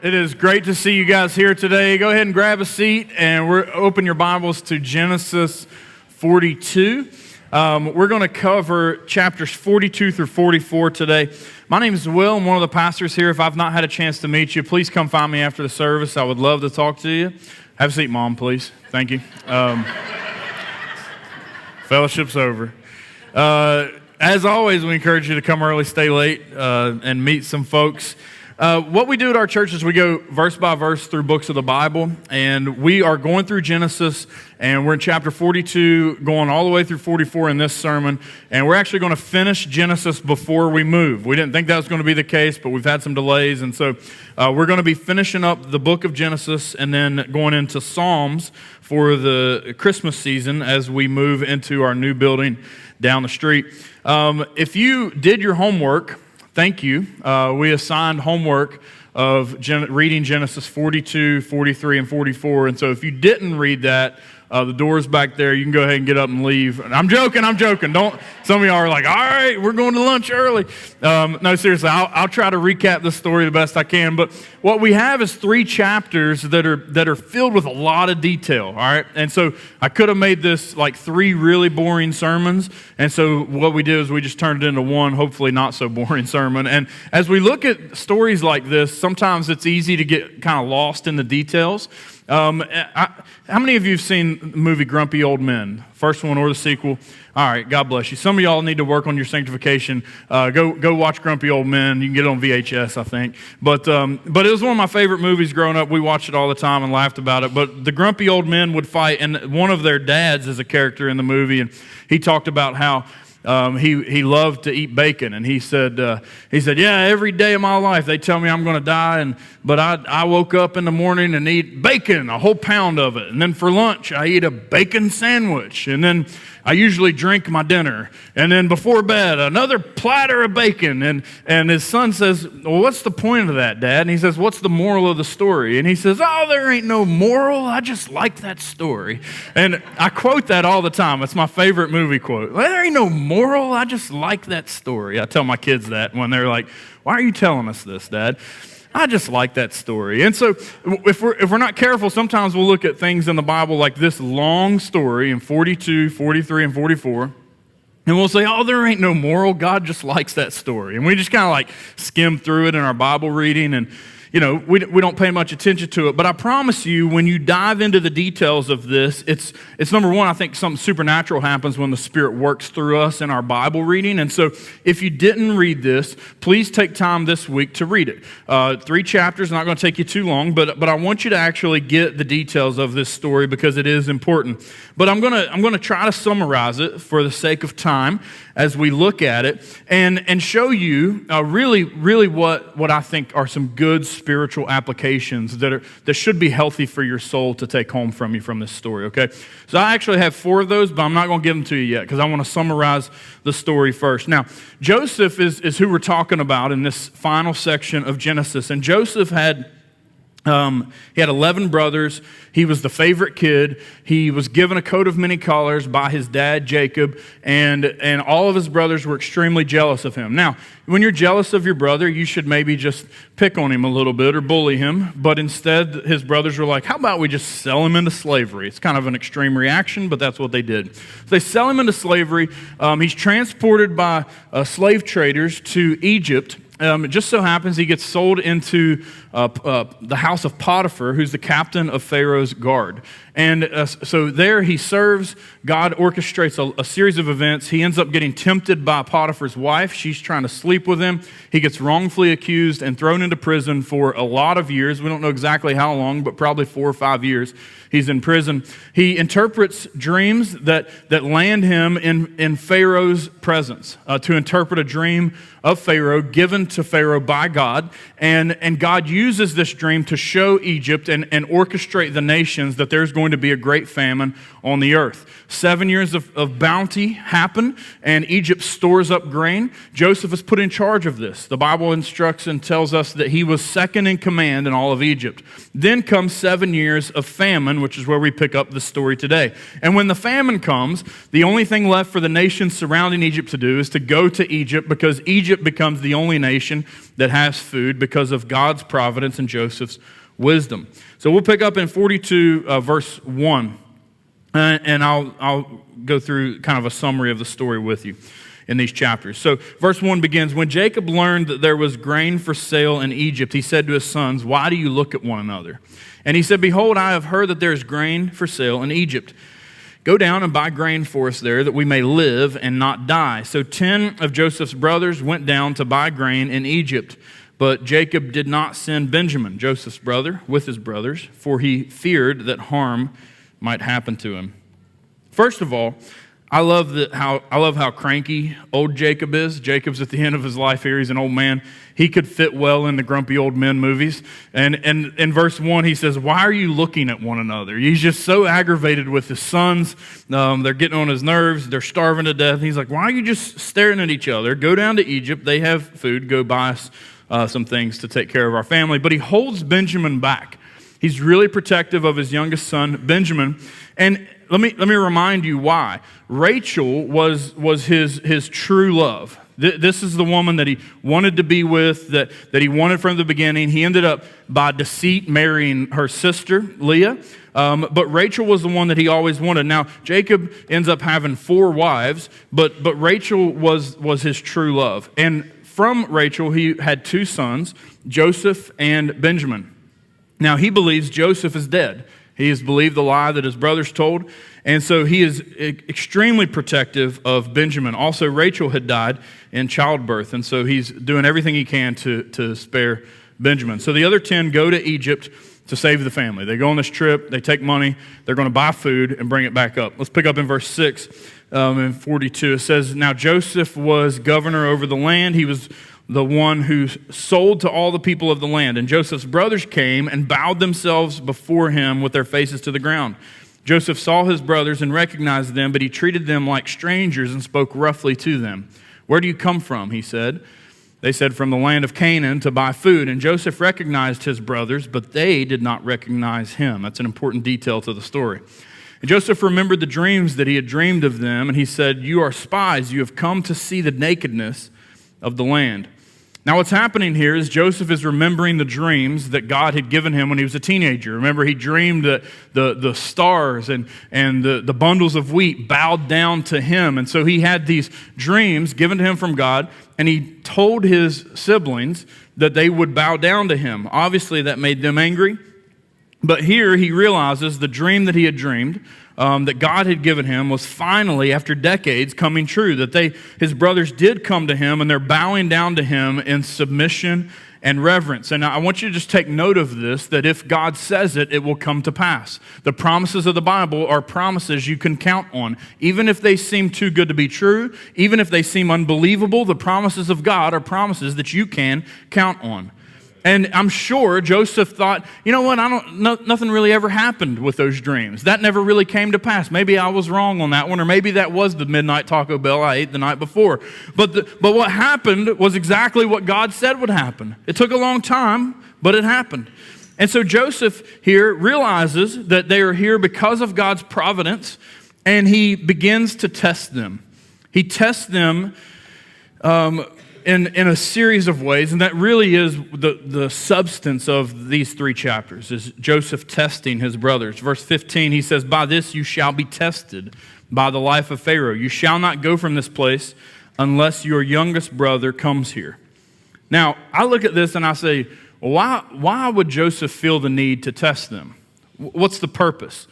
It is great to see you guys here today. Go ahead and grab a seat and open your Bibles to Genesis 42. We're going to cover chapters 42 through 44 today. My name is Will. I'm one of the pastors here. If I've not had a chance to meet you, please come find me after the service. I would love to talk to you. Have a seat, Mom, please. Thank you. Fellowship's over. As always, we encourage you to come early, stay late, and meet some folks. What we do at our church is we go verse by verse through books of the Bible, and we are going through Genesis, and we're in chapter 42, going all the way through 44 in this sermon, and we're actually going to finish Genesis before we move. We didn't think that was going to be the case, but we've had some delays, and so we're going to be finishing up the book of Genesis and then going into Psalms for the Christmas season as we move into our new building down the street. If you did your homework, thank you. We assigned homework of reading Genesis 42, 43, and 44. And so if you didn't read that, the door's back there. You can go ahead and get up and leave. And I'm joking. Don't. Some of y'all are like, all right, we're going to lunch early. No, seriously, I'll try to recap the story the best I can. But what we have is 3 chapters that are filled with a lot of detail. All right, and so I could have made this like 3 really boring sermons. And so what we did is we just turned it into one, hopefully not so boring sermon. And as we look at stories like this, sometimes it's easy to get kind of lost in the details. How many of you have seen the movie Grumpy Old Men? First one or the sequel? All right, God bless you. Some of y'all need to work on your sanctification. Go watch Grumpy Old Men. You can get it on VHS, I think. But it was one of my favorite movies growing up. We watched it all the time and laughed about it. But the Grumpy Old Men would fight, and one of their dads is a character in the movie, and he talked about how he loved to eat bacon, and he said, yeah, every day of my life they tell me I'm going to die, but I woke up in the morning and eat bacon, a whole pound of it, and then for lunch I eat a bacon sandwich, and then I usually drink my dinner, and then before bed another platter of bacon, and his son says, well, what's the point of that, Dad? And he says, what's the moral of the story? And he says, oh, there ain't no moral, I just like that story. And I quote that all the time. It's my favorite movie quote. Well, there ain't no moral, I just like that story. I tell my kids that when they're like, why are you telling us this, Dad? I just like that story. And so if we're not careful, sometimes we'll look at things in the Bible like this long story in 42, 43, and 44, and we'll say, oh, there ain't no moral. God just likes that story. And we just kind of like skim through it in our Bible reading, and we don't pay much attention to it. But I promise you, when you dive into the details of this, it's number one, I think something supernatural happens when the Spirit works through us in our Bible reading. And so if you didn't read this, please take time this week to read it. 3 chapters, not going to take you too long, but I want you to actually get the details of this story because it is important. But I'm going to try to summarize it for the sake of time as we look at it and show you really what I think are some good spiritual applications that should be healthy for your soul to take home from you from this story, okay? So I actually have 4 of those, but I'm not going to give them to you yet because I want to summarize the story first. Now, Joseph is who we're talking about in this final section of Genesis, and Joseph had 11 brothers. He was the favorite kid. He was given a coat of many colors by his dad, Jacob, and all of his brothers were extremely jealous of him. Now, when you're jealous of your brother, you should maybe just pick on him a little bit or bully him, but instead his brothers were like, how about we just sell him into slavery? It's kind of an extreme reaction, but that's what they did. So they sell him into slavery. He's transported by slave traders to Egypt. It just so happens he gets sold into the house of Potiphar, who's the captain of Pharaoh's guard. And so there he serves. God orchestrates a series of events. He ends up getting tempted by Potiphar's wife. She's trying to sleep with him. He gets wrongfully accused and thrown into prison for a lot of years. We don't know exactly how long, but probably 4 or 5 years. He's in prison. He interprets dreams that land him in Pharaoh's presence, to interpret a dream of Pharaoh given to Pharaoh by God. And God uses this dream to show Egypt and orchestrate the nations that there's going to be a great famine on the earth. 7 years of bounty happen, and Egypt stores up grain. Joseph is put in charge of this. The Bible instructs and tells us that he was second in command in all of Egypt. Then comes 7 years of famine, which is where we pick up the story today. And when the famine comes, the only thing left for the nations surrounding Egypt to do is to go to Egypt, because Egypt becomes the only nation that has food because of God's providence and Joseph's wisdom. So we'll pick up in 42 verse 1, and I'll go through kind of a summary of the story with you in these chapters. So verse 1 begins, "When Jacob learned that there was grain for sale in Egypt, he said to his sons, 'Why do you look at one another?' And he said, 'Behold, I have heard that there is grain for sale in Egypt. Go down and buy grain for us there, that we may live and not die.' So 10 of Joseph's brothers went down to buy grain in Egypt. But Jacob did not send Benjamin, Joseph's brother, with his brothers, for he feared that harm might happen to him." First of all, I love how cranky old Jacob is. Jacob's at the end of his life here. He's an old man. He could fit well in the grumpy old men movies. And in verse 1, he says, "Why are you looking at one another?" He's just so aggravated with his sons. They're getting on his nerves. They're starving to death. He's like, "Why are you just staring at each other? Go down to Egypt. They have food. Go buy us some things to take care of our family." But he holds Benjamin back. He's really protective of his youngest son, Benjamin. And let me remind you why. Rachel was his true love. This is the woman that he wanted to be with, that he wanted from the beginning. He ended up, by deceit, marrying her sister, Leah. But Rachel was the one that he always wanted. Now, Jacob ends up having 4 wives, but Rachel was his true love. And from Rachel, he had 2 sons, Joseph and Benjamin. Now, he believes Joseph is dead. He has believed the lie that his brothers told, and so he is extremely protective of Benjamin. Also, Rachel had died in childbirth, and so he's doing everything he can to spare Benjamin. So the other 10 go to Egypt to save the family. They go on this trip, they take money, they're going to buy food and bring it back up. Let's pick up in verse 6 and 42. It says, "Now Joseph was governor over the land. He was the one who sold to all the people of the land. And Joseph's brothers came and bowed themselves before him with their faces to the ground. Joseph saw his brothers and recognized them, but he treated them like strangers and spoke roughly to them. 'Where do you come from?' he said. They said, 'From the land of Canaan to buy food.' And Joseph recognized his brothers, but they did not recognize him." That's an important detail to the story. "And Joseph remembered the dreams that he had dreamed of them, and he said, 'You are spies. You have come to see the nakedness of the land.'" Now what's happening here is Joseph is remembering the dreams that God had given him when he was a teenager. Remember, he dreamed that the stars and the bundles of wheat bowed down to him. And so he had these dreams given to him from God, and he told his siblings that they would bow down to him. Obviously, that made them angry. But here he realizes the dream that he had dreamed, that God had given him, was finally, after decades, coming true. That his brothers did come to him, and they're bowing down to him in submission and reverence. And I want you to just take note of this, that if God says it, it will come to pass. The promises of the Bible are promises you can count on. Even if they seem too good to be true, even if they seem unbelievable, the promises of God are promises that you can count on. And I'm sure Joseph thought, you know what, nothing really ever happened with those dreams. That never really came to pass. Maybe I was wrong on that one, or maybe that was the midnight Taco Bell I ate the night before. But what happened was exactly what God said would happen. It took a long time, but it happened. And so Joseph here realizes that they are here because of God's providence, and he begins to test them. He tests them in a series of ways, and that really is the substance of these 3 chapters, is Joseph testing his brothers. Verse 15, he says, "By this you shall be tested, by the life of Pharaoh. You shall not go from this place unless your youngest brother comes here." Now, I look at this and I say, well, why would Joseph feel the need to test them? What's the purpose?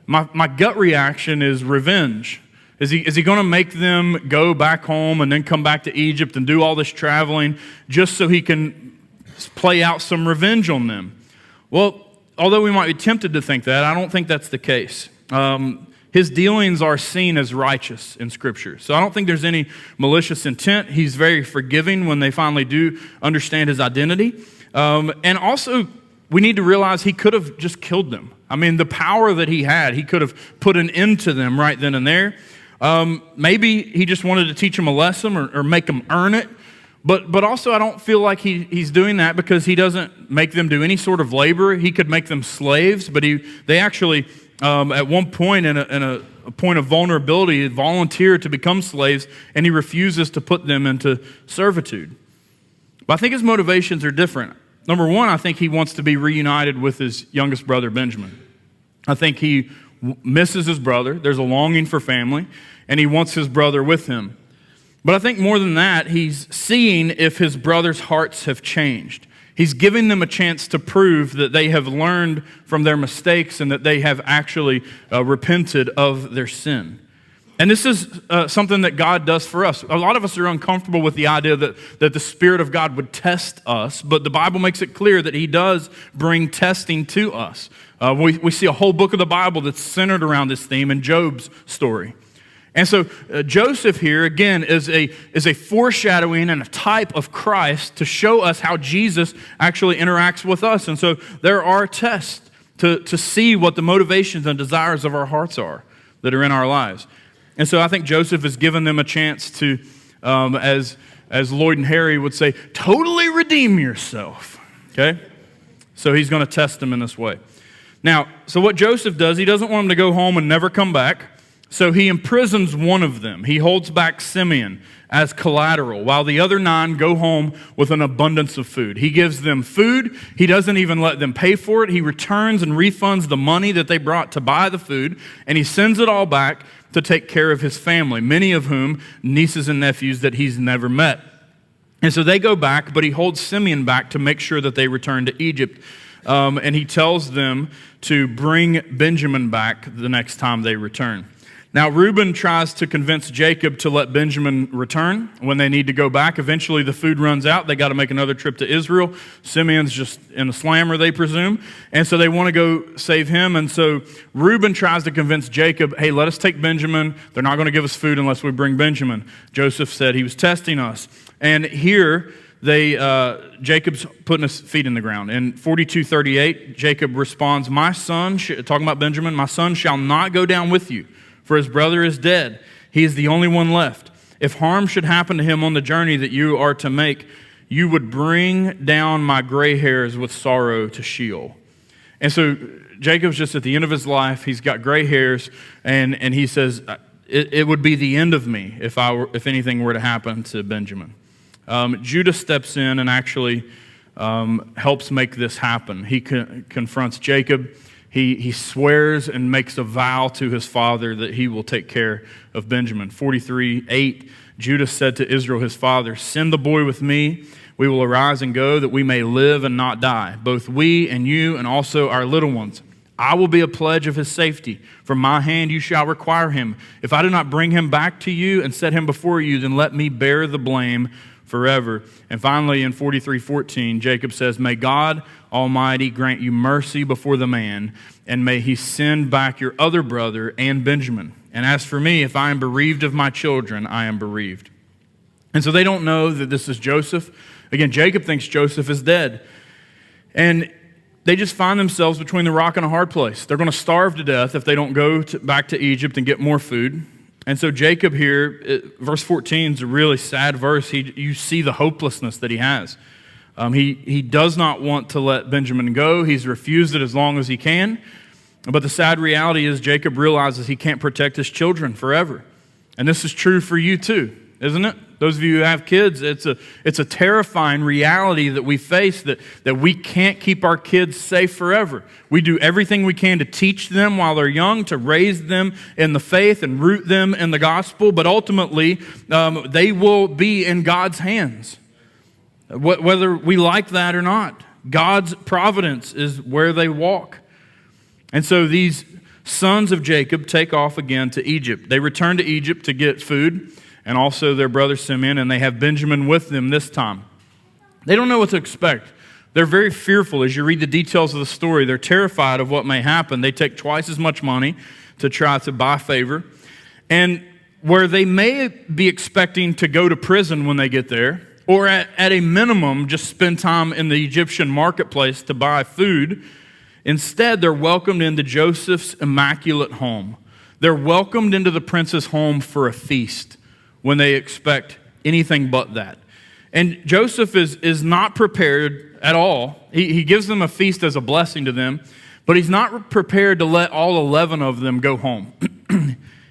My gut reaction is revenge. Is he going to make them go back home and then come back to Egypt and do all this traveling just so he can play out some revenge on them? Well, although we might be tempted to think that, I don't think that's the case. His dealings are seen as righteous in Scripture. So I don't think there's any malicious intent. He's very forgiving when they finally do understand his identity. And also, we need to realize he could have just killed them. I mean, the power that he had, he could have put an end to them right then and there. Maybe he just wanted to teach them a lesson or make them earn it. But also I don't feel like he's doing that because he doesn't make them do any sort of labor. He could make them slaves, but they actually, at one point in a point of vulnerability, volunteered to become slaves, and he refuses to put them into servitude. But I think his motivations are different. Number one, I think he wants to be reunited with his youngest brother, Benjamin. I think he misses his brother. There's a longing for family, and he wants his brother with him. But I think more than that, he's seeing if his brothers' hearts have changed. He's giving them a chance to prove that they have learned from their mistakes and that they have actually repented of their sin. And this is something that God does for us. A lot of us are uncomfortable with the idea that the Spirit of God would test us, but the Bible makes it clear that He does bring testing to us. We see a whole book of the Bible that's centered around this theme in Job's story. And so Joseph here, again, is a foreshadowing and a type of Christ to show us how Jesus actually interacts with us. And so there are tests to see what the motivations and desires of our hearts are that are in our lives. And so I think Joseph has given them a chance to, as Lloyd and Harry would say, totally redeem yourself, okay? So he's going to test them in this way. Now, so what Joseph does, he doesn't want them to go home and never come back, so he imprisons one of them. He holds back Simeon as collateral, while the other 9 go home with an abundance of food. He gives them food. He doesn't even let them pay for it. He returns and refunds the money that they brought to buy the food, and he sends it all back to take care of his family, many of whom nieces and nephews that he's never met. And so they go back, but he holds Simeon back to make sure that they return to Egypt. And he tells them to bring Benjamin back the next time they return. Now, Reuben tries to convince Jacob to let Benjamin return when they need to go back. Eventually, the food runs out. They got to make another trip to Israel. Simeon's just in a slammer, they presume. And so they want to go save him. And so Reuben tries to convince Jacob, hey, let us take Benjamin. They're not going to give us food unless we bring Benjamin. Joseph said he was testing us. And here, Jacob's putting his feet in the ground. In 42:38, Jacob responds, my son, talking about Benjamin, my son shall not go down with you, for his brother is dead. He is the only one left. If harm should happen to him on the journey that you are to make, you would bring down my gray hairs with sorrow to Sheol. And so Jacob's just at the end of his life. He's got gray hairs, and he says, it would be the end of me if anything were to happen to Benjamin. Judah steps in and actually helps make this happen. He confronts Jacob. He swears and makes a vow to his father that he will take care of Benjamin. 43:8, Judah said to Israel his father, send the boy with me. We will arise and go that we may live and not die, both we and you and also our little ones. I will be a pledge of his safety. From my hand you shall require him. If I do not bring him back to you and set him before you, then let me bear the blame forever. And finally, in 43:14, Jacob says, may God Almighty grant you mercy before the man, and may he send back your other brother and Benjamin. And as for me, if I am bereaved of my children, I am bereaved. And so they don't know that this is Joseph. Again, Jacob thinks Joseph is dead. And they just find themselves between the rock and a hard place. They're going to starve to death if they don't go back to Egypt and get more food. And so Jacob here, verse 14 is a really sad verse. You see the hopelessness that he has. He does not want to let Benjamin go. He's refused it as long as he can. But the sad reality is Jacob realizes he can't protect his children forever. And this is true for you too, isn't it? Those of you who have kids, it's a terrifying reality that we face, that we can't keep our kids safe forever. We do everything we can to teach them while they're young, to raise them in the faith and root them in the gospel, but ultimately they will be in God's hands, whether we like that or not. God's providence is where they walk. And so these sons of Jacob take off again to Egypt. They return to Egypt to get food, and also their brother Simeon, and they have Benjamin with them this time. They don't know what to expect. They're very fearful as you read the details of the story. They're terrified of what may happen. They take twice as much money to try to buy favor. And where they may be expecting to go to prison when they get there, or at a minimum just spend time in the Egyptian marketplace to buy food, instead they're welcomed into Joseph's immaculate home. They're welcomed into the prince's home for a feast when they expect anything but that. And Joseph is not prepared at all. He gives them a feast as a blessing to them, but he's not prepared to let all 11 of them go home.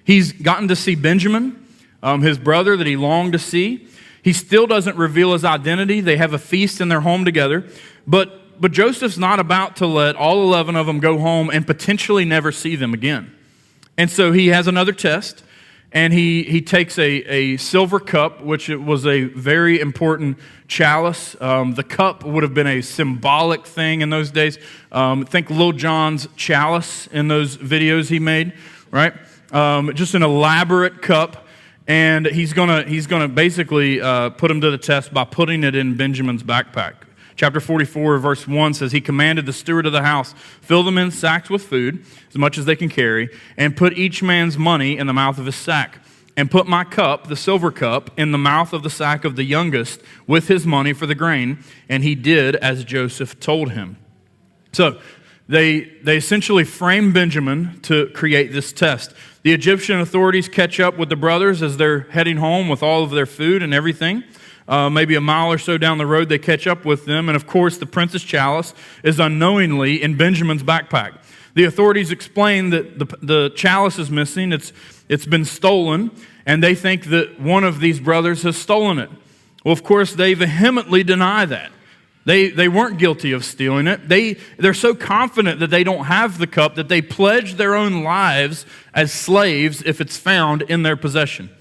He's gotten to see Benjamin, his brother that he longed to see. He still doesn't reveal his identity. They have a feast in their home together. But Joseph's not about to let all 11 of them go home and potentially never see them again. And so he has another test, and he takes a silver cup, which it was a very important chalice. The cup would have been a symbolic thing in those days. Think Lil Jon's chalice in those videos he made, right? Just an elaborate cup. And he's gonna basically put him to the test by putting it in Benjamin's backpack. Chapter 44, verse 1 says, he commanded the steward of the house, fill them in sacks with food, as much as they can carry, and put each man's money in the mouth of his sack. And put my cup, the silver cup, in the mouth of the sack of the youngest with his money for the grain. And he did as Joseph told him. So they essentially frame Benjamin to create this test. The Egyptian authorities catch up with the brothers as they're heading home with all of their food and everything. Maybe a mile or so down the road, they catch up with them. And of course, the prince's chalice is unknowingly in Benjamin's backpack. The authorities explain that the chalice is missing. It's been stolen, and they think that one of these brothers has stolen it. Well, of course, they vehemently deny that. They weren't guilty of stealing it. They're so confident that they don't have the cup that they pledge their own lives as slaves if it's found in their possession.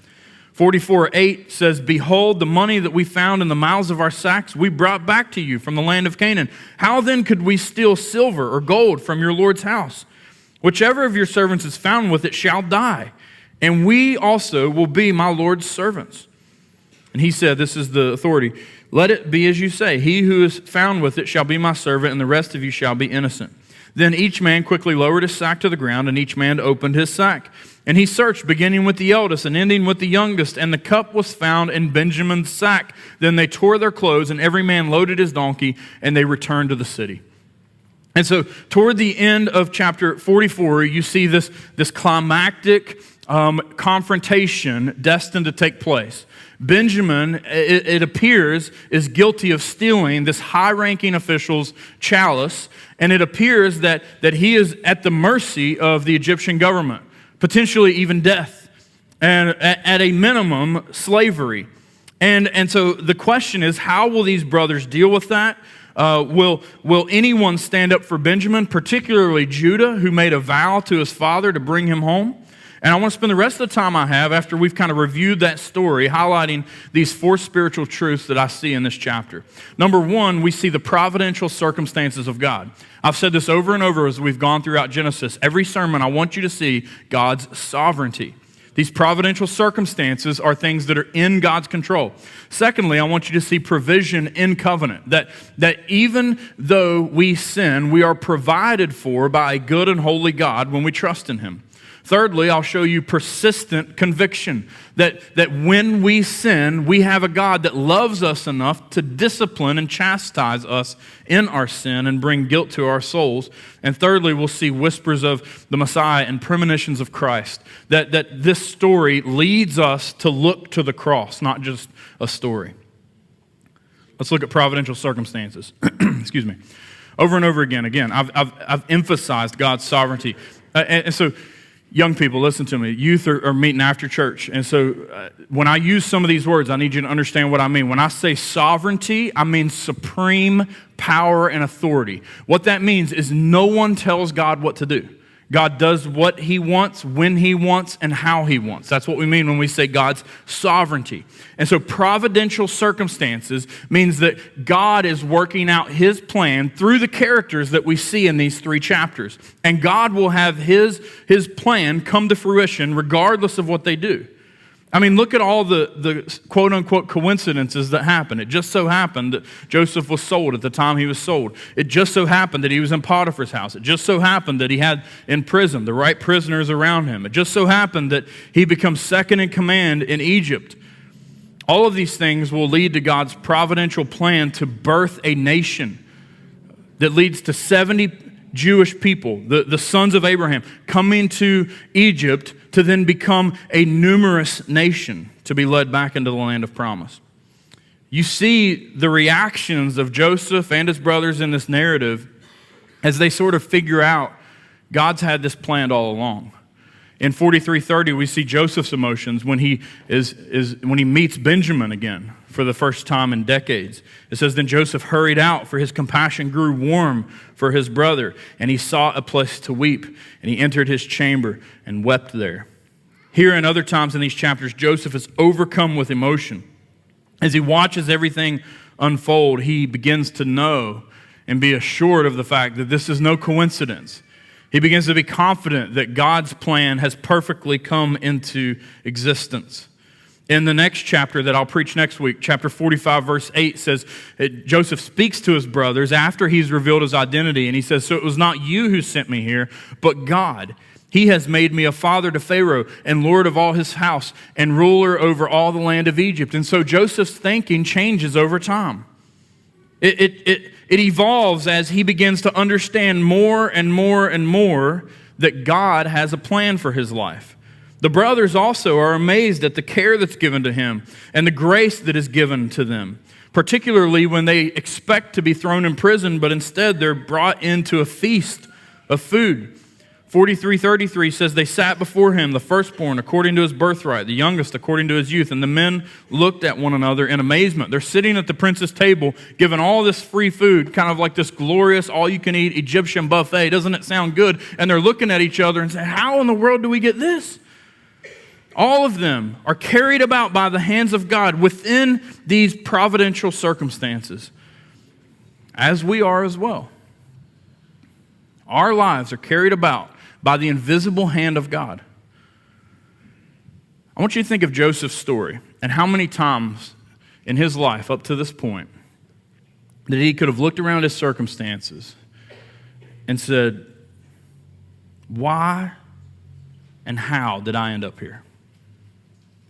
44:8 says, behold, the money that we found in the mouths of our sacks we brought back to you from the land of Canaan. How then could we steal silver or gold from your Lord's house? Whichever of your servants is found with it shall die, and we also will be my Lord's servants. And he said, this is the authority, let it be as you say. He who is found with it shall be my servant, and the rest of you shall be innocent. Then each man quickly lowered his sack to the ground, and each man opened his sack. And he searched, beginning with the eldest and ending with the youngest, and the cup was found in Benjamin's sack. Then they tore their clothes, and every man loaded his donkey, and they returned to the city. And so toward the end of chapter 44, you see this climactic confrontation destined to take place. Benjamin, it appears, is guilty of stealing this high-ranking official's chalice, and it appears that he is at the mercy of the Egyptian government, potentially even death, and at a minimum, slavery. And so the question is, how will these brothers deal with that? Will anyone stand up for Benjamin, particularly Judah, who made a vow to his father to bring him home? And I want to spend the rest of the time I have after we've kind of reviewed that story, highlighting these four spiritual truths that I see in this chapter. Number one, we see the providential circumstances of God. I've said this over and over as we've gone throughout Genesis. Every sermon, I want you to see God's sovereignty. These providential circumstances are things that are in God's control. Secondly, I want you to see provision in covenant, that even though we sin, we are provided for by a good and holy God when we trust in Him. Thirdly, I'll show you persistent conviction, that when we sin, we have a God that loves us enough to discipline and chastise us in our sin and bring guilt to our souls. And thirdly, we'll see whispers of the Messiah and premonitions of Christ, that this story leads us to look to the cross, not just a story. Let's look at providential circumstances. Excuse me. Over and over again, I've emphasized God's sovereignty. And so, young people, listen to me. Youth are meeting after church. And so when I use some of these words, I need you to understand what I mean. When I say sovereignty, I mean supreme power and authority. What that means is no one tells God what to do. God does what He wants, when He wants, and how He wants. That's what we mean when we say God's sovereignty. And so providential circumstances means that God is working out His plan through the characters that we see in these three chapters. And God will have His plan come to fruition regardless of what they do. I mean, look at all the quote-unquote coincidences that happened. It just so happened that Joseph was sold at the time he was sold. It just so happened that he was in Potiphar's house. It just so happened that he had in prison the right prisoners around him. It just so happened that he becomes second in command in Egypt. All of these things will lead to God's providential plan to birth a nation that leads to 70 Jewish people, the sons of Abraham, coming to Egypt to then become a numerous nation to be led back into the land of promise. You see the reactions of Joseph and his brothers in this narrative as they sort of figure out God's had this planned all along. In 43:30, we see Joseph's emotions when he when he meets Benjamin again for the first time in decades. It says, then Joseph hurried out, for his compassion grew warm for his brother, and he sought a place to weep, and he entered his chamber and wept there. Here and other times in these chapters, Joseph is overcome with emotion. As he watches everything unfold, he begins to know and be assured of the fact that this is no coincidence. He begins to be confident that God's plan has perfectly come into existence. In the next chapter that I'll preach next week, chapter 45, verse 8 says, Joseph speaks to his brothers after he's revealed his identity, and he says, so it was not you who sent me here, but God. He has made me a father to Pharaoh and lord of all his house and ruler over all the land of Egypt. And so Joseph's thinking changes over time. It evolves as he begins to understand more and more and more that God has a plan for his life. The brothers also are amazed at the care that's given to him and the grace that is given to them, particularly when they expect to be thrown in prison, but instead they're brought into a feast of food. 43:33 says, they sat before him, the firstborn according to his birthright, the youngest according to his youth, and the men looked at one another in amazement. They're sitting at the prince's table, given all this free food, kind of like this glorious all-you-can-eat Egyptian buffet. Doesn't it sound good? And they're looking at each other and saying, how in the world do we get this? All of them are carried about by the hands of God within these providential circumstances, as we are as well. Our lives are carried about by the invisible hand of God. I want you to think of Joseph's story and how many times in his life up to this point that he could have looked around his circumstances and said, why and how did I end up here?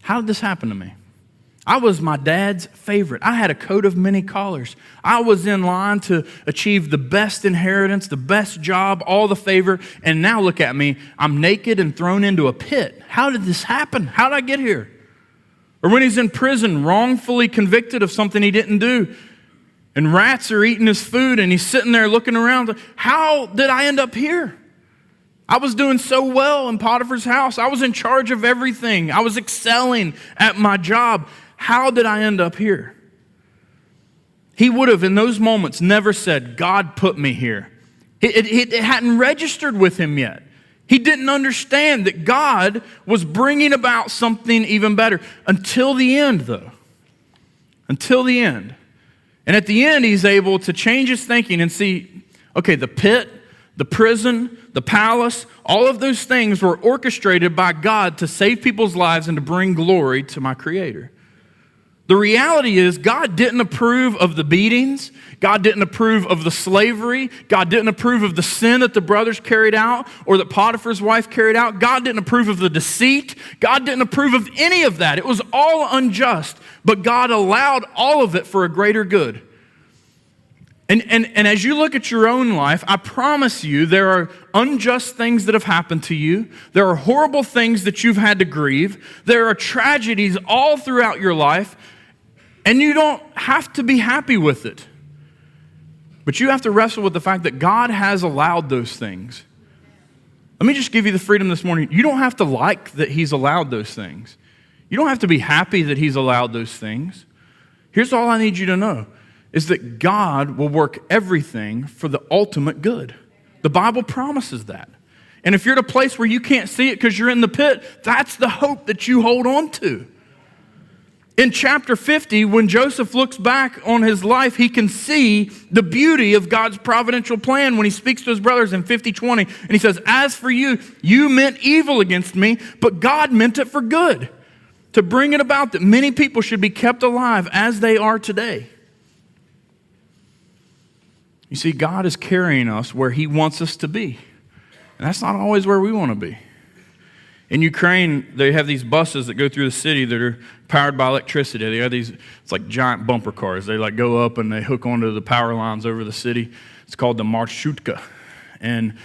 How did this happen to me? I was my dad's favorite. I had a coat of many collars. I was in line to achieve the best inheritance, the best job, all the favor, and now look at me. I'm naked and thrown into a pit. How did this happen? How did I get here? Or when he's in prison, wrongfully convicted of something he didn't do, and rats are eating his food, and he's sitting there looking around. How did I end up here? I was doing so well in Potiphar's house. I was in charge of everything. I was excelling at my job. How did I end up here? He would have, in those moments, never said, God put me here. It hadn't registered with him yet. He didn't understand that God was bringing about something even better. Until the end, though. Until the end. And at the end, he's able to change his thinking and see, okay, the pit, the prison, the palace, all of those things were orchestrated by God to save people's lives and to bring glory to my Creator. The reality is God didn't approve of the beatings. God didn't approve of the slavery. God didn't approve of the sin that the brothers carried out or that Potiphar's wife carried out. God didn't approve of the deceit. God didn't approve of any of that. It was all unjust, but God allowed all of it for a greater good. And as you look at your own life, I promise you there are unjust things that have happened to you. There are horrible things that you've had to grieve. There are tragedies all throughout your life. And you don't have to be happy with it. But you have to wrestle with the fact that God has allowed those things. Let me just give you the freedom this morning. You don't have to like that He's allowed those things. You don't have to be happy that He's allowed those things. Here's all I need you to know, is that God will work everything for the ultimate good. The Bible promises that. And if you're at a place where you can't see it because you're in the pit, that's the hope that you hold on to. In chapter 50, when Joseph looks back on his life, he can see the beauty of God's providential plan when he speaks to his brothers in 50:20. And he says, as for you, you meant evil against me, but God meant it for good, to bring it about that many people should be kept alive as they are today. You see, God is carrying us where He wants us to be. And that's not always where we want to be. In Ukraine, they have these buses that go through the city that are powered by electricity. They have these, it's like giant bumper cars. They like go up and they hook onto the power lines over the city. It's called the marshutka. And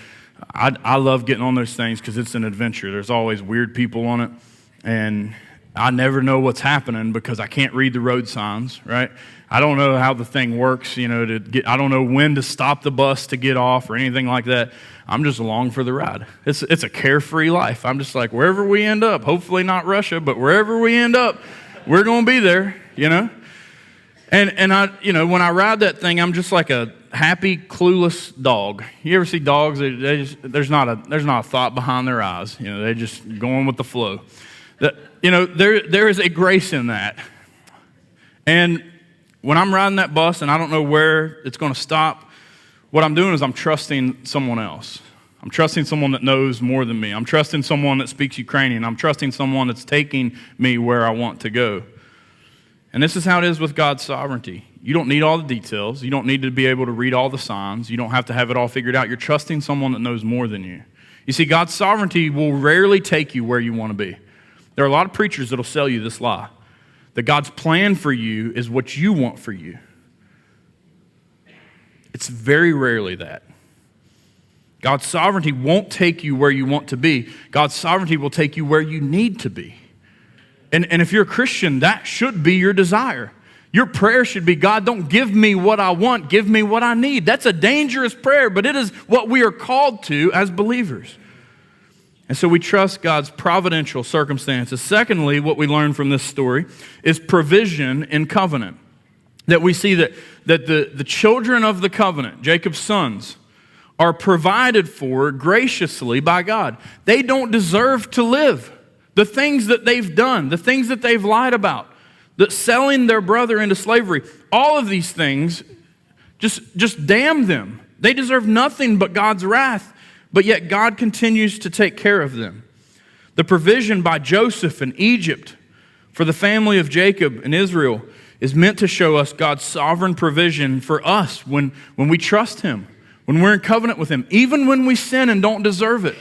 I love getting on those things because it's an adventure. There's always weird people on it. And I never know what's happening because I can't read the road signs, right? I don't know how the thing works, I don't know when to stop the bus to get off or anything like that. I'm just along for the ride. It's a carefree life. I'm just like, wherever we end up, hopefully not Russia, but wherever we end up, we're going to be there, And I, when I ride that thing, I'm just like a happy, clueless dog. You ever see dogs? There's not a thought behind their eyes. They're just going with the flow. There is a grace in that. And when I'm riding that bus and I don't know where it's going to stop, what I'm doing is I'm trusting someone else. I'm trusting someone that knows more than me. I'm trusting someone that speaks Ukrainian. I'm trusting someone that's taking me where I want to go. And this is how it is with God's sovereignty. You don't need all the details. You don't need to be able to read all the signs. You don't have to have it all figured out. You're trusting someone that knows more than you. You see, God's sovereignty will rarely take you where you want to be. There are a lot of preachers that will sell you this lie, that God's plan for you is what you want for you. It's very rarely that. God's sovereignty won't take you where you want to be. God's sovereignty will take you where you need to be. And if you're a Christian, that should be your desire. Your prayer should be, God, don't give me what I want, give me what I need. That's a dangerous prayer, but it is what we are called to as believers. And so we trust God's providential circumstances. Secondly, what we learn from this story is provision in covenant. That we see that the children of the covenant, Jacob's sons, are provided for graciously by God. They don't deserve to live. The things that they've done, the things that they've lied about, that selling their brother into slavery, all of these things, just damn them. They deserve nothing but God's wrath, but yet God continues to take care of them. The provision by Joseph in Egypt for the family of Jacob and Israel is meant to show us God's sovereign provision for us when we trust Him, when we're in covenant with Him, even when we sin and don't deserve it.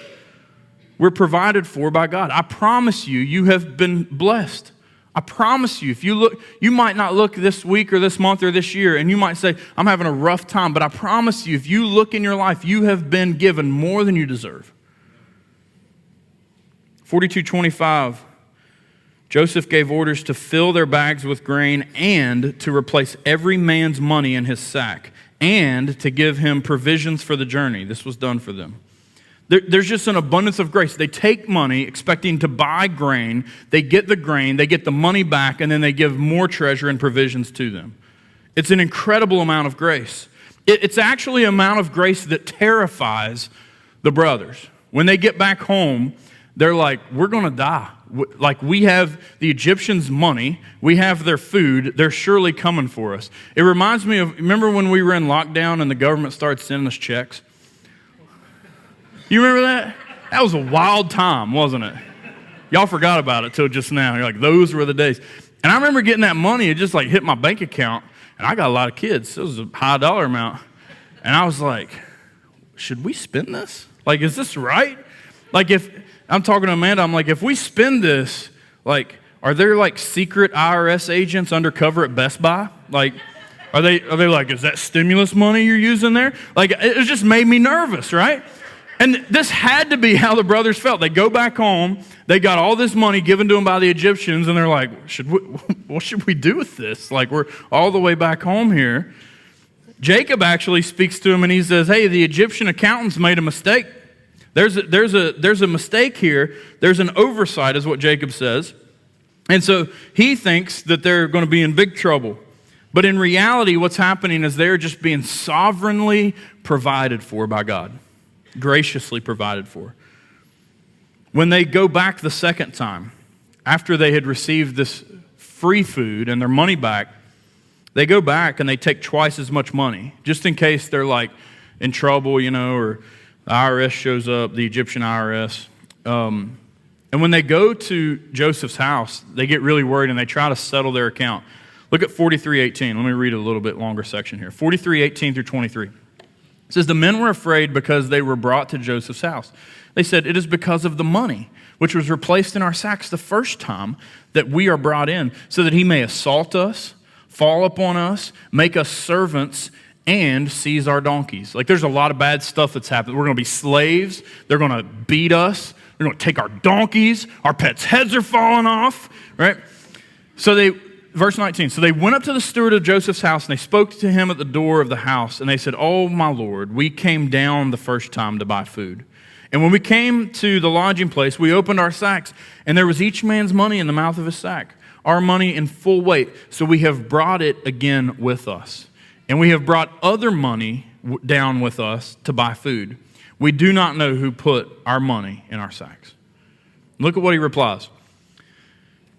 We're provided for by God. I promise you, you have been blessed. I promise you, if you look, you might not look this week or this month or this year, and you might say, I'm having a rough time, but I promise you, if you look in your life, you have been given more than you deserve. 42:25, Joseph gave orders to fill their bags with grain and to replace every man's money in his sack and to give him provisions for the journey. This was done for them. There's just an abundance of grace. They take money expecting to buy grain. They get the grain, they get the money back, and then they give more treasure and provisions to them. It's an incredible amount of grace. It's actually an amount of grace that terrifies the brothers. When they get back home, they're like, we're going to die. Like, we have the Egyptians' money, we have their food, they're surely coming for us. It reminds me of, remember when we were in lockdown and the government started sending us checks? You remember that? That was a wild time, wasn't it? Y'all forgot about it till just now. You're like, those were the days. And I remember getting that money, it just like hit my bank account, and I got a lot of kids, so it was a high dollar amount. And I was like, should we spend this? Like, is this right? Like, if, I'm talking to Amanda, I'm like, if we spend this, like, are there like secret IRS agents undercover at Best Buy? Like, are they like, is that stimulus money you're using there? Like, it just made me nervous, right? And this had to be how the brothers felt. They go back home, they got all this money given to them by the Egyptians, and they're like, what should we do with this? Like, we're all the way back home here. Jacob actually speaks to him and he says, hey, the Egyptian accountants made a mistake. There's a mistake here. There's an oversight is what Jacob says. And so he thinks that they're going to be in big trouble. But in reality, what's happening is they're just being sovereignly provided for by God. Graciously provided for. When they go back the second time, after they had received this free food and their money back, they go back and they take twice as much money, just in case they're like in trouble, or the IRS shows up, the Egyptian IRS. And when they go to Joseph's house, they get really worried and they try to settle their account. Look at 43:18. Let me read a little bit longer section here. 43:18 through 23. It says, the men were afraid because they were brought to Joseph's house. They said, it is because of the money, which was replaced in our sacks the first time that we are brought in, so that he may assault us, fall upon us, make us servants, and seize our donkeys. Like, there's a lot of bad stuff that's happened. We're going to be slaves. They're going to beat us. They're going to take our donkeys. Our pets' heads are falling off, right? Verse 19, so they went up to the steward of Joseph's house, and they spoke to him at the door of the house, and they said, "Oh, my lord, we came down the first time to buy food. And when we came to the lodging place, we opened our sacks, and there was each man's money in the mouth of his sack, our money in full weight. So we have brought it again with us. And we have brought other money down with us to buy food. We do not know who put our money in our sacks." Look at what he replies.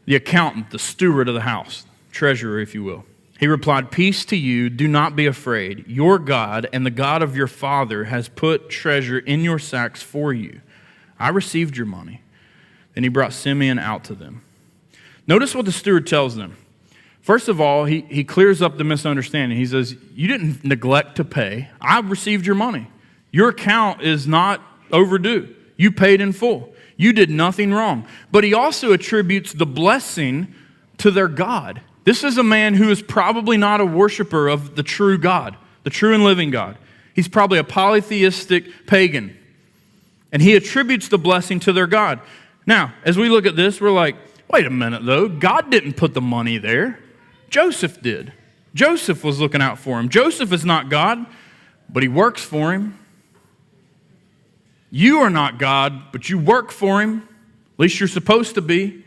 The accountant, the steward of the house, treasurer, if you will. He replied, "Peace to you, do not be afraid. Your God and the God of your father has put treasure in your sacks for you. I received your money." Then he brought Simeon out to them. Notice what the steward tells them. First of all, he clears up the misunderstanding. He says, "You didn't neglect to pay. I received your money. Your account is not overdue. You paid in full. You did nothing wrong." But he also attributes the blessing to their God. This is a man who is probably not a worshiper of the true God, the true and living God. He's probably a polytheistic pagan. And he attributes the blessing to their God. Now, as we look at this, we're like, wait a minute though, God didn't put the money there. Joseph did. Joseph was looking out for him. Joseph is not God, but he works for him. You are not God, but you work for him. At least you're supposed to be.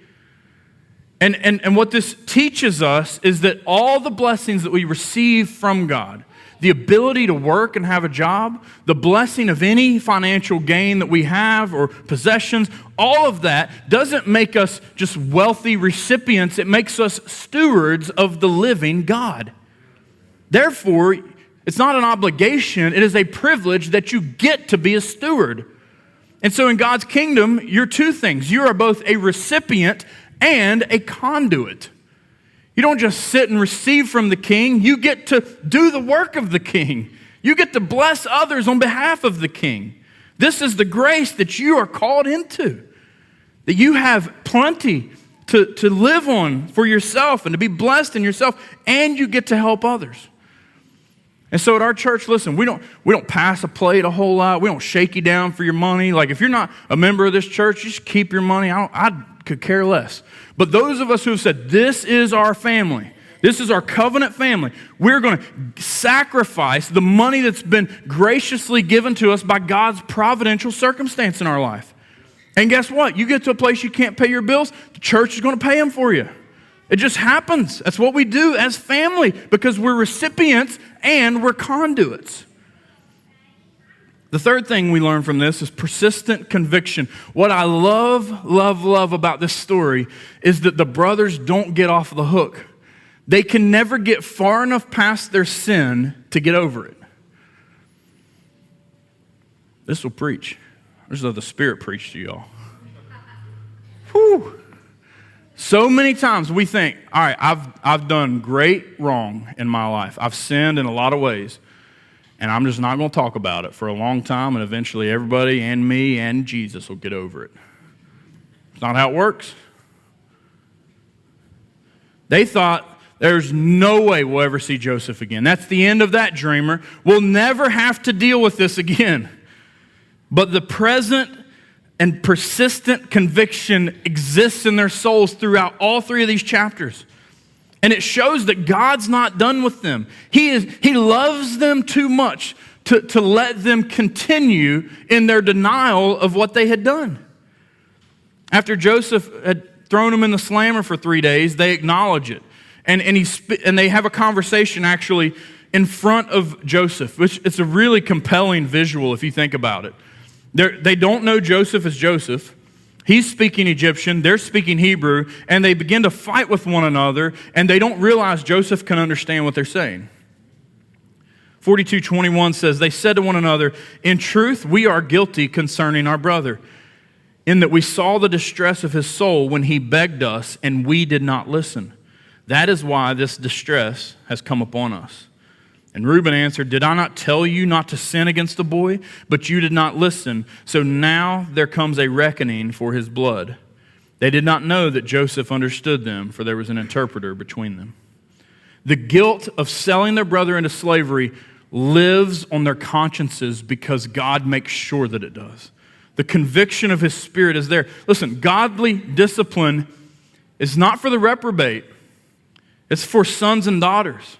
And what this teaches us is that all the blessings that we receive from God, the ability to work and have a job, the blessing of any financial gain that we have or possessions, all of that doesn't make us just wealthy recipients. It makes us stewards of the living God. Therefore, it's not an obligation. It is a privilege that you get to be a steward. And so in God's kingdom, you're two things. You are both a recipient and a conduit. You don't just sit and receive from the king. You get to do the work of the king. You get to bless others on behalf of the king. This is the grace that you are called into. That you have plenty to live on for yourself and to be blessed in yourself, and you get to help others. And so at our church, listen, we don't pass a plate a whole lot. We don't shake you down for your money. Like if you're not a member of this church, just keep your money. I could care less. But those of us who have said, this is our family, this is our covenant family, we're going to sacrifice the money that's been graciously given to us by God's providential circumstance in our life. And guess what? You get to a place you can't pay your bills, the church is going to pay them for you. It just happens. That's what we do as family because we're recipients and we're conduits. The third thing we learn from this is persistent conviction. What I love about this story is that the brothers don't get off the hook. They can never get far enough past their sin to get over it. This will preach. This is how the Spirit preached to y'all. Whew. So many times we think, all right, I've done great wrong in my life. I've sinned in a lot of ways. And I'm just not going to talk about it for a long time, and eventually everybody and me and Jesus will get over it. It's not how it works. They thought, there's no way we'll ever see Joseph again. That's the end of that dreamer. We'll never have to deal with this again. But the present and persistent conviction exists in their souls throughout all three of these chapters. And it shows that God's not done with them. He loves them too much to let them continue in their denial of what they had done. After Joseph had thrown them in the slammer for 3 days, they acknowledge it. And they have a conversation actually in front of Joseph, which it's a really compelling visual if you think about it. They don't know Joseph as Joseph. He's speaking Egyptian, they're speaking Hebrew, and they begin to fight with one another, and they don't realize Joseph can understand what they're saying. 42:21 says, they said to one another, in truth, we are guilty concerning our brother, in that we saw the distress of his soul when he begged us, and we did not listen. That is why this distress has come upon us. And Reuben answered, did I not tell you not to sin against the boy? But you did not listen. So now there comes a reckoning for his blood. They did not know that Joseph understood them, for there was an interpreter between them. The guilt of selling their brother into slavery lives on their consciences because God makes sure that it does. The conviction of his Spirit is there. Listen, godly discipline is not for the reprobate. It's for sons and daughters.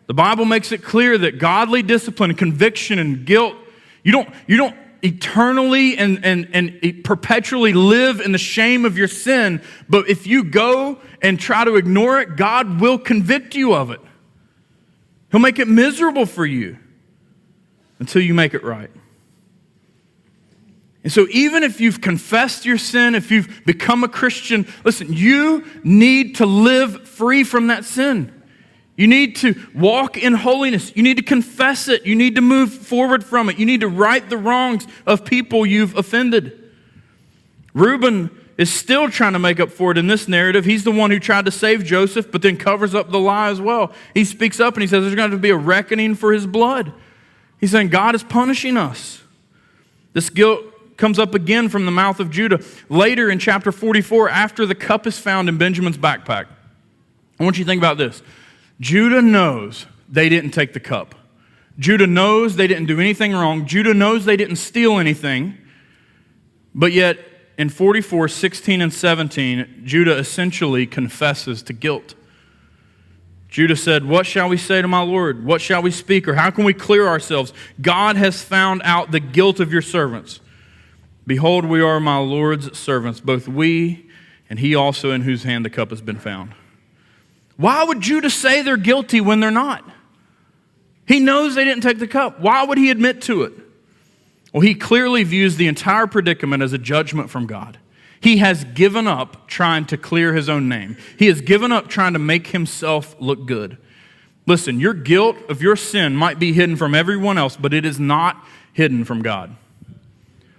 The Bible makes it clear that godly discipline, conviction, and guilt, you don't eternally and perpetually live in the shame of your sin, but if you go and try to ignore it, God will convict you of it. He'll make it miserable for you until you make it right. And so even if you've confessed your sin, if you've become a Christian, listen, you need to live free from that sin. You need to walk in holiness. You need to confess it. You need to move forward from it. You need to right the wrongs of people you've offended. Reuben is still trying to make up for it in this narrative. He's the one who tried to save Joseph, but then covers up the lie as well. He speaks up and he says there's going to be a reckoning for his blood. He's saying God is punishing us. This guilt comes up again from the mouth of Judah. Later in chapter 44, after the cup is found in Benjamin's backpack, I want you to think about this. Judah knows they didn't take the cup. Judah knows they didn't do anything wrong. Judah knows they didn't steal anything. But yet, in 44, 16, and 17, Judah essentially confesses to guilt. Judah said, "What shall we say to my Lord? What shall we speak? Or how can we clear ourselves? God has found out the guilt of your servants. Behold, we are my Lord's servants, both we and he also in whose hand the cup has been found." Why would Judah say they're guilty when they're not? He knows they didn't take the cup. Why would he admit to it? Well, he clearly views the entire predicament as a judgment from God. He has given up trying to clear his own name. He has given up trying to make himself look good. Listen, your guilt of your sin might be hidden from everyone else, but it is not hidden from God.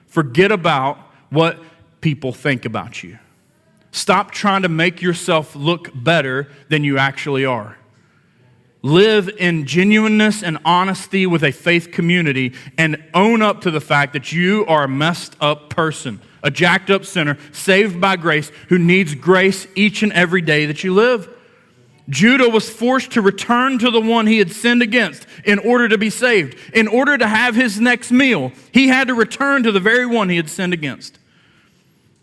Forget about what people think about you. Stop trying to make yourself look better than you actually are. Live in genuineness and honesty with a faith community and own up to the fact that you are a messed up person, a jacked up sinner, saved by grace, who needs grace each and every day that you live. Judah was forced to return to the one he had sinned against in order to be saved. In order to have his next meal, he had to return to the very one he had sinned against.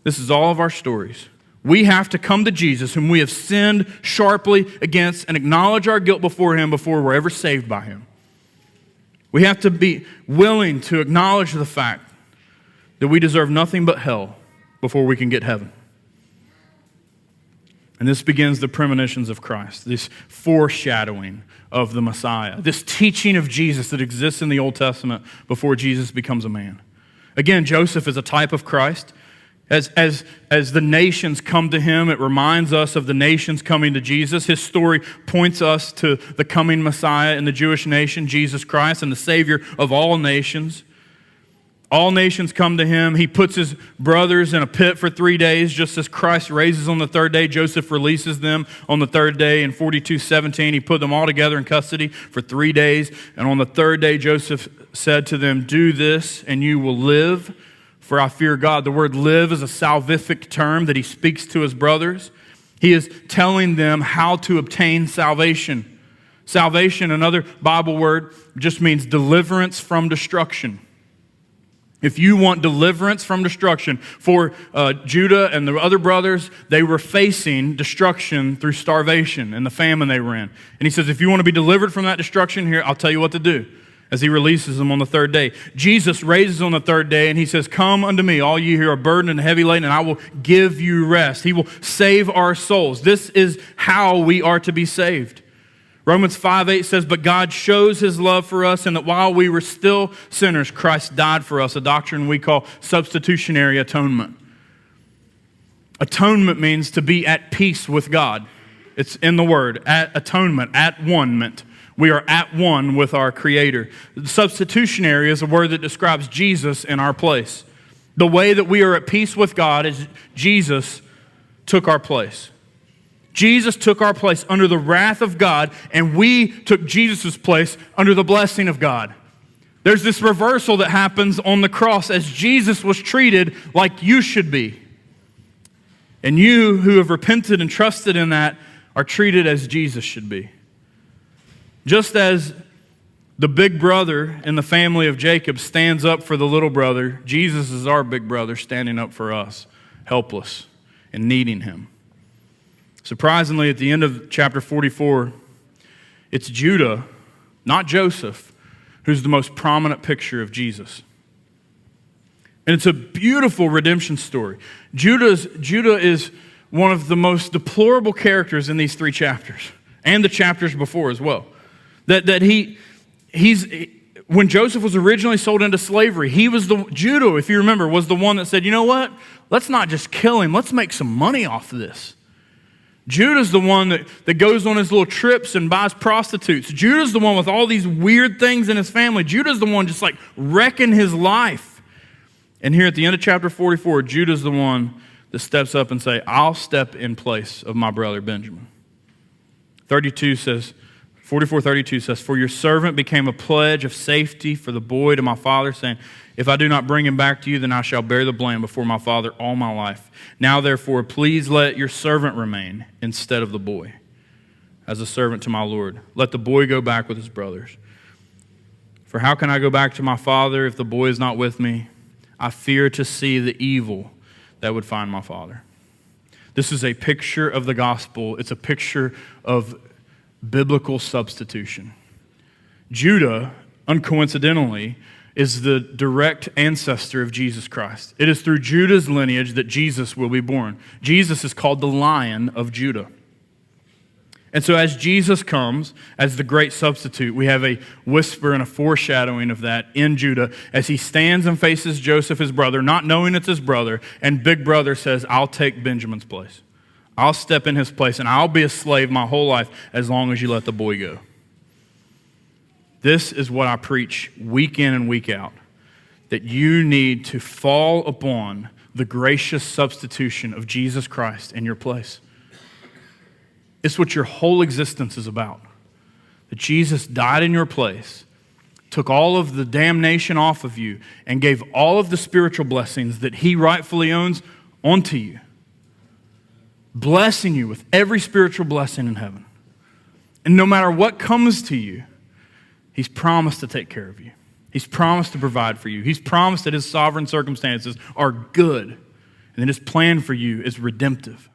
This is all of our stories. We have to come to Jesus, whom we have sinned sharply against, and acknowledge our guilt before him before we're ever saved by him. We have to be willing to acknowledge the fact that we deserve nothing but hell before we can get heaven. And this begins the premonitions of Christ, this foreshadowing of the Messiah, this teaching of Jesus that exists in the Old Testament before Jesus becomes a man. Again, Joseph is a type of Christ. As the nations come to him, it reminds us of the nations coming to Jesus. His story points us to the coming Messiah in the Jewish nation, Jesus Christ, and the Savior of all nations. All nations come to him. He puts his brothers in a pit for 3 days, just as Christ raises on the third day. Joseph releases them on the third day. In 42:17, he put them all together in custody for 3 days. And on the third day, Joseph said to them, "Do this, and you will live, for I fear God." The word live is a salvific term that he speaks to his brothers. He is telling them how to obtain salvation. Salvation, another Bible word, just means deliverance from destruction. If you want deliverance from destruction, for Judah and the other brothers, they were facing destruction through starvation and the famine they were in. And he says, if you want to be delivered from that destruction, here, I'll tell you what to do, as he releases them on the third day. Jesus raises on the third day, and he says, "Come unto me, all you who are burdened and heavy laden, and I will give you rest." He will save our souls. This is how we are to be saved. Romans 5:8 says, "But God shows his love for us, and that while we were still sinners, Christ died for us," a doctrine we call substitutionary atonement. Atonement means to be at peace with God. It's in the word, at atonement, at one-ment. We are at one with our Creator. Substitutionary is a word that describes Jesus in our place. The way that we are at peace with God is Jesus took our place. Jesus took our place under the wrath of God, and we took Jesus' place under the blessing of God. There's this reversal that happens on the cross as Jesus was treated like you should be. And you who have repented and trusted in that are treated as Jesus should be. Just as The big brother in the family of Jacob stands up for the little brother. Jesus is our big brother standing up for us, helpless and needing him. Surprisingly, at the end of chapter 44, it's Judah, not Joseph, who's the most prominent picture of Jesus. And it's a beautiful redemption story. Judah is one of the most deplorable characters in these 3 chapters, and the chapters before as well. When Joseph was originally sold into slavery, Judah, if you remember, was the one that said, you know what? Let's not just kill him, let's make some money off of this. Judah's the one that goes on his little trips and buys prostitutes. Judah's the one with all these weird things in his family. Judah's the one just like wrecking his life. And here at the end of chapter 44, Judah's the one that steps up and say, I'll step in place of my brother Benjamin. 44:32 says, for your servant became a pledge of safety for the boy to my father, saying, if I do not bring him back to you, then I shall bear the blame before my father all my life. Now, therefore, please let your servant remain instead of the boy, as a servant to my Lord. Let the boy go back with his brothers. For how can I go back to my father if the boy is not with me? I fear to see the evil that would find my father. This is a picture of the gospel. It's a picture of biblical substitution. Judah, uncoincidentally, is the direct ancestor of Jesus Christ. It is through Judah's lineage that Jesus will be born. Jesus is called the Lion of Judah. And so as Jesus comes as the great substitute, we have a whisper and a foreshadowing of that in Judah as he stands and faces Joseph, his brother, not knowing it's his brother, and big brother says, I'll take Benjamin's place. I'll step in his place, and I'll be a slave my whole life as long as you let the boy go. This is what I preach week in and week out, that you need to fall upon the gracious substitution of Jesus Christ in your place. It's what your whole existence is about, that Jesus died in your place, took all of the damnation off of you, and gave all of the spiritual blessings that he rightfully owns onto you, blessing you with every spiritual blessing in heaven. And no matter what comes to you, he's promised to take care of you. He's promised to provide for you. He's promised that his sovereign circumstances are good and that his plan for you is redemptive.